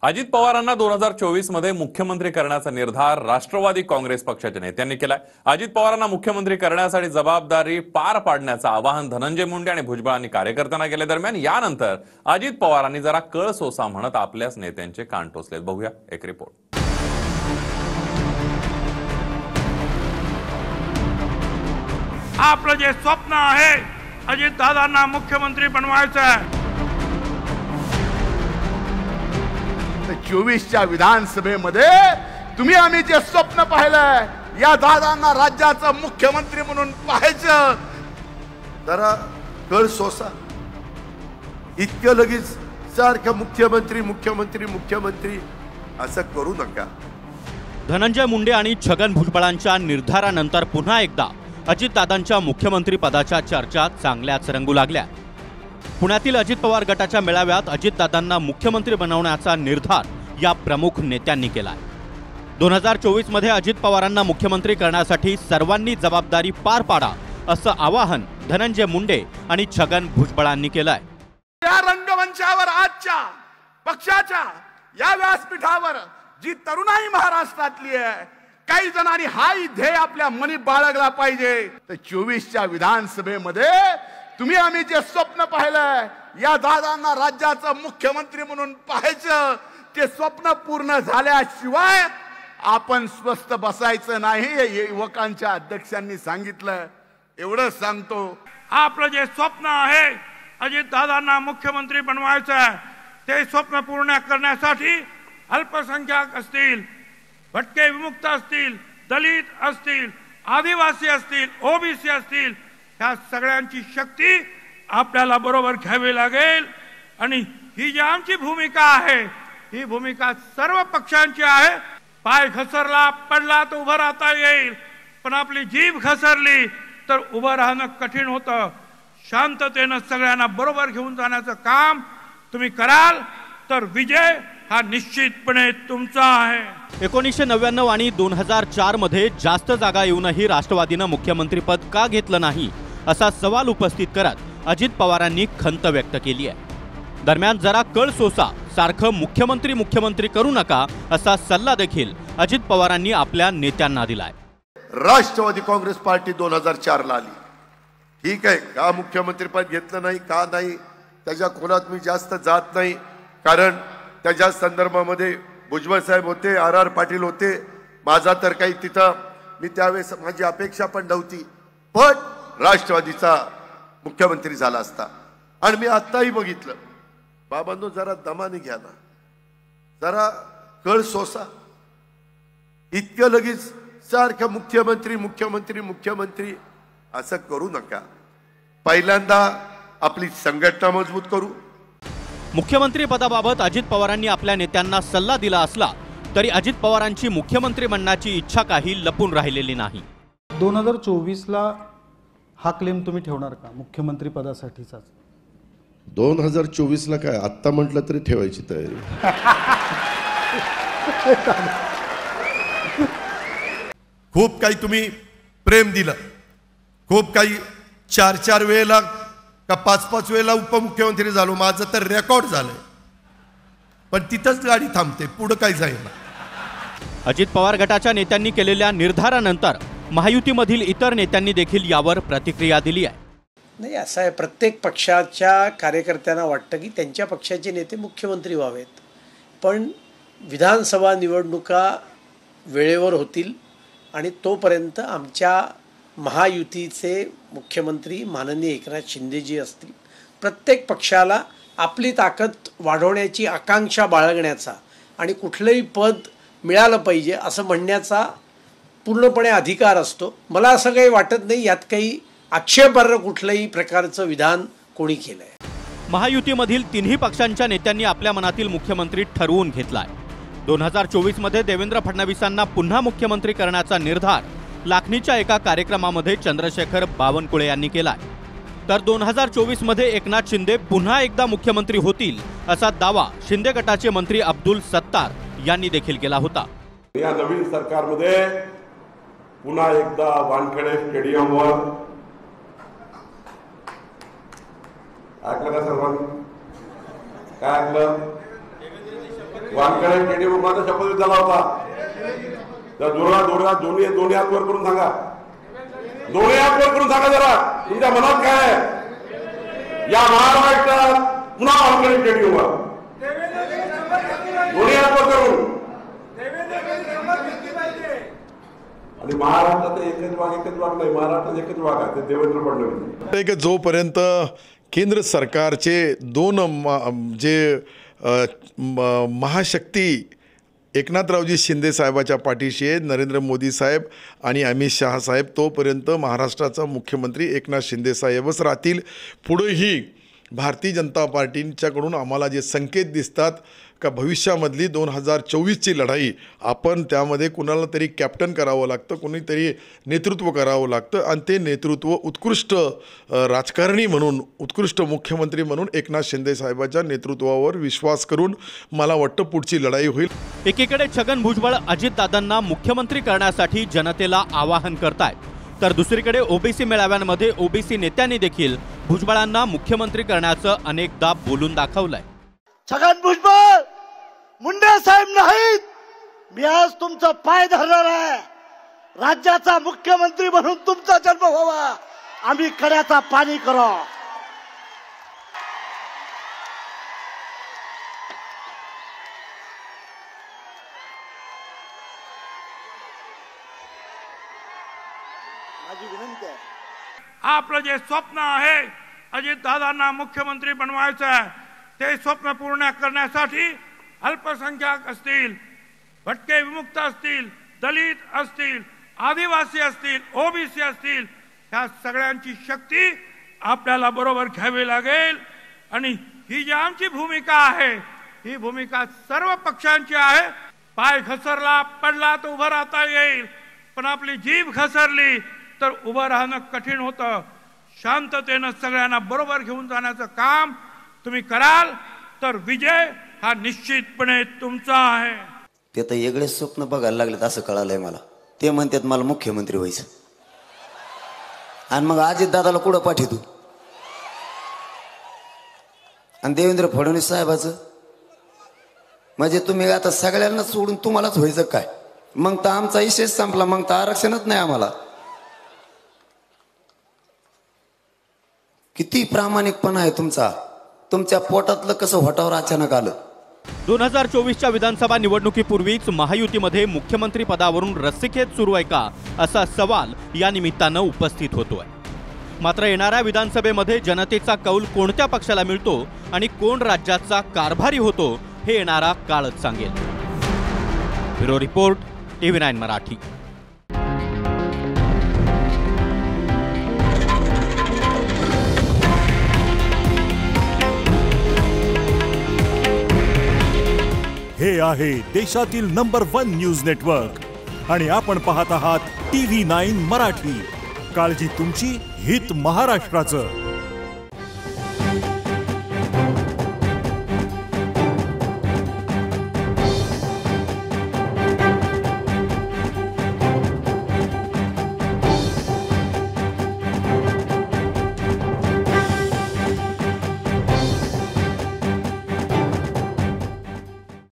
अजित पवारांना 2024 मध्ये मुख्यमंत्री करण्याचा निर्धार राष्ट्रवादी काँग्रेस पक्षाच्या नेत्यांनी केलाय। अजित पवारांना मुख्यमंत्री करण्यासाठी जबाबदारी पार पाडण्याचं आवाहन धनंजय मुंडे आणि भुजबळांनी कार्यकर्त्यांना केले। दरम्यान यानंतर अजित पवारांनी जरा कळ सोसा म्हणत आपल्याच नेत्यांचे कान टोचलेत। बघूया एक रिपोर्ट। आपलं जे स्वप्न आहे अजित दादांना मुख्यमंत्री बनवायचं आहे, 24च्या विधानसभेमध्ये तुम्ही आम्ही जे स्वप्न पाहिलंय या दादांना राज्याचं मुख्यमंत्री म्हणून पाहायचं, जरा कळ सोसा। इतकं लगेच सारखं मुख्यमंत्री मुख्यमंत्री मुख्यमंत्री असं करू नका। धनंजय मुंडे आणि छगन भुजबळांच्या निर्धारानंतर पुन्हा एकदा अजितदादांच्या मुख्यमंत्री पदाच्या चर्चा चांगल्याच रंगू लागल्या। पुण्यातील अजित पवार गटाच्या मेळाव्यात अजितदादांना मुख्यमंत्री बनवण्याचा निर्धार या प्रमुख नेत्यांनी केलाय। 2024 मध्ये अजित पवारांना मुख्यमंत्री करण्यासाठी सर्वांनी जबाबदारी पार पाडा असं आवाहन धनंजय मुंडे आणि छगन भुजबळांनी केलंय। या रंगमंचावर आजच्या पक्षाच्या या व्यासपीठावर जी तरुणाई महाराष्ट्रातली आहे, काही जणांनी हाही ध्येय आपल्या मनी बाळगला पाहिजे। तर 24च्या विधानसभेमध्ये तुम्ही आम्ही जे स्वप्न पाहिलंय या दादांना राज्याचं मुख्यमंत्री म्हणून पाहायचं, ते स्वप्न पूर्ण झाल्याशिवाय आपण स्वस्थ बसायचं नाही, हे युवकांच्या अध्यक्षांनी सांगितलं। एवढं सांगतो, आपलं जे स्वप्न आहे अजित दादांना मुख्यमंत्री बनवायचं आहे, ते स्वप्न पूर्ण करण्यासाठी अल्पसंख्याक असतील, भटके विमुक्त असतील, दलित असतील, आदिवासी असतील, ओबीसी असतील, या सगळ्यांची शक्ती आपल्याला बरोबर घ्यावी लागेल। आणि ही जी आमची भूमिका आहे, ही भूमिका सर्व पक्षांची आहे। पाय घसरला पडला तर उभं राहता येईल, पण आपली जीभ घसरली तर उभं राहणं कठीण होतं। शांततेनं सगळ्यांना बरोबर घेऊन जाण्याचं काम तुम्ही कराल तर विजय हा निश्चितपणे तुमचा आहे। 1999 आणि 2004 मध्ये जास्त जागा येऊनही राष्ट्रवादीनं मुख्यमंत्रीपद का घेतलं नाही असा सवाल उपस्थित करत अजित पवारांनी खंत व्यक्त केली आहे। दरम्यान जरा कळ सोसा, सारखं मुख्यमंत्री मुख्यमंत्री करू नका असा सल्ला देखील अजित पवारांनी आपल्या नेत्यांना दिलाय। राष्ट्रवादी काँग्रेस पार्टी 2004 ला आली, ठीक आहे, का मुख्यमंत्रीपद घेतलं नाही का नाही त्याच्या खोलात मी जास्त जात नाही, कारण त्याच्या संदर्भामध्ये भुजबळ साहेब होते, RR पाटील होते। माझा तर काही तिथं मी त्यावेळेस माझी अपेक्षा पण नव्हती, पण राष्ट्रवादीचा मुख्यमंत्री झाला असता। आणि मी आत्ताही बघितलं, बाबांनो जरा दमाने घ्या ना, जरा कळ सोसा। इतकं लगेच सारखं मुख्यमंत्री मुख्यमंत्री मुख्यमंत्री असं करू नका। पहिल्यांदा आपली संघटना मजबूत करू। मुख्यमंत्री पदाबाबत अजित पवारांनी आपल्या नेत्यांना सल्ला दिला असला तरी अजित पवारांची मुख्यमंत्री बनण्याची इच्छा काही लपून राहिलेली नाही। 2024ला हा क्लेम तुम्ही ठेवणार का मुख्यमंत्री पदासाठीचा? 2024ला काय आत्ता म्हटलं तरी ठेवायची तयारी। खूप काही तुम्ही प्रेम दिलं, खूप काही 4-4 वेळेला का 5-5 वेळेला उपमुख्यमंत्री झालो, माझं तर रेकॉर्ड झालंय, पण तिथंच गाडी थांबते, पुढे काही जाईना। अजित पवार गटाच्या नेत्यांनी केलेल्या निर्धारानंतर महायुतीमधील इतर नेत्यांनी देखील यावर प्रतिक्रिया दिली आहे। नाही, असं आहे, प्रत्येक पक्षाच्या कार्यकर्त्यांना वाटतं की त्यांच्या पक्षाचे नेते मुख्यमंत्री व्हावेत, पण विधानसभा निवडणुका वेळेवर होतील आणि तोपर्यंत आमच्या महायुतीचे मुख्यमंत्री माननीय एकनाथ शिंदेजी असतील। प्रत्येक पक्षाला आपली ताकद वाढवण्याची आकांक्षा बाळगण्याचा आणि कुठलंही पद मिळालं पाहिजे असं म्हणण्याचा पूर्णपणे अधिकार असतो। मला असं काही वाटत नाही यात काही आक्षेपार्ह कुठल्याही प्रकारचं विधान कोणी केलंय। महायुतीमधील तिन्ही पक्षांच्या नेत्यांनी आपल्या मनातील मुख्यमंत्री ठरवून घेतलाय। 2024 मध्ये देवेंद्र फडणवीसांना पुन्हा मुख्यमंत्री करण्याचा निर्धार लाखनीच्या एका कार्यक्रमामध्ये चंद्रशेखर बावनकुळे यांनी केलाय। तर 2024 मध्ये एकनाथ शिंदे पुन्हा एकदा मुख्यमंत्री होतील असा दावा शिंदे गटाचे मंत्री अब्दुल सत्तार यांनी देखील केला होता। या नवीन सरकारमध्ये पुन्हा एकदा वानखेडे स्टेडियमवर ऐकलं का सर्वांनी? काय ऐकलं? वानखेडे स्टेडियम माझा शपथविधी झाला होता. तर जोरात दोन्ही हात वर करून सांगा, दोन्ही हात वर करून सांगा जरा तुमच्या मनात काय आहे. या महाराष्ट्रात पुन्हा वानखेडे स्टेडियमवर दोन्ही हात वर करून, आणि महाराष्ट्रात एकच भाग नाही, महाराष्ट्रात एकच भाग आहे ते देवेंद्र फडणवीस. जोपर्यंत केंद्र सरकारचे दोन महाशक्ती एकनाथरावजी शिंदे साहेबाच्या पाठीशी आहे, नरेंद्र मोदी साहेब आणि अमित शहा साहेब, तोपर्यंत महाराष्ट्राचा मुख्यमंत्री एकनाथ शिंदे साहेबच राहतील. पुढेही भारतीय जनता पार्टींच्याकडून आम्हाला जे संकेत दिसतात का भविष्यामधली 2024ची लढाई आपण त्यामध्ये कुणाला तरी कॅप्टन करावं लागतं, कोणीतरी नेतृत्व करावं लागतं, आणि ते नेतृत्व उत्कृष्ट राजकारणी म्हणून, उत्कृष्ट मुख्यमंत्री म्हणून एकनाथ शिंदे साहेबाच्या नेतृत्वावर विश्वास करून मला वाटतं पुढची लढाई होईल. एकीकडे छगन भुजबळ अजितदादांना मुख्यमंत्री करण्यासाठी जनतेला आवाहन करतायत, तर दुसरीकडे ओबीसी मेळाव्यांमध्ये ओबीसी नेत्यांनी देखील भुजबळांना मुख्यमंत्री करण्याचं अनेकदा बोलून दाखवलंय. छगन भुजबळ मुंडे साहेब नाहीत, मी आज तुमचा पाय धरणार आहे. राज्याचा मुख्यमंत्री म्हणून तुमचा जन्म व्हावा, आम्ही कड्याचा पाणी करा. माझी विनंती आहे, आपलं जे स्वप्न आहे अजितदादांना मुख्यमंत्री बनवायचं आहे, ते स्वप्न पूर्ण करण्यासाठी अल्पसंख्याक असतील, भटके विमुक्त असतील, दलित असतील, आदिवासी असतील, ओबीसी असतील, ह्या सगळ्यांची शक्ती आपल्याला बरोबर घ्यावी लागेल. आणि ही जी आमची भूमिका आहे, ही भूमिका सर्व पक्षांची आहे. पाय घसरला पडला तर उभं राहता येईल, पण आपली जीभ घसरली तर उभं राहणं कठीण होतं. शांततेनं सगळ्यांना बरोबर घेऊन जाण्याचं काम तुम्ही कराल तर विजय हा निश्चितपणे तुमचा आहे. ते तर वेगळे स्वप्न बघायला लागलेत असं कळालंय मला. ते म्हणतात मला मुख्यमंत्री व्हायचं, आणि मग अजितदादाला कुठं पाठवू, आणि देवेंद्र फडणवीस साहेबाचं म्हणजे तुम्ही आता सगळ्यांना सोडून तुम्हालाच व्हायचं काय? मग तर आमचा विषय संपला, मग तर आरक्षणच नाही आम्हाला. किती प्रामाणिकपणा आहे तुमचा. तुमच्या पोटातलं कसं होटावर अचानक आलं. 2024च्या विधानसभा निवडणुकीपूर्वीच महायुतीमध्ये मुख्यमंत्री पदावरून रस्सीखेच सुरू आहे का, असा सवाल या निमित्तानं उपस्थित होतोय. मात्र येणाऱ्या विधानसभेमध्ये जनतेचा कौल कोणत्या पक्षाला मिळतो आणि कोण राज्याचा कारभारी होतो हे येणारा काळच सांगेल. Bureau report, TV9 Marathi. हे आहे देशातील नंबर 1 न्यूज नेटवर्क आणि आपण पाहत आहात TV9 मराठी. काळजी तुमची, हित महाराष्ट्राचं.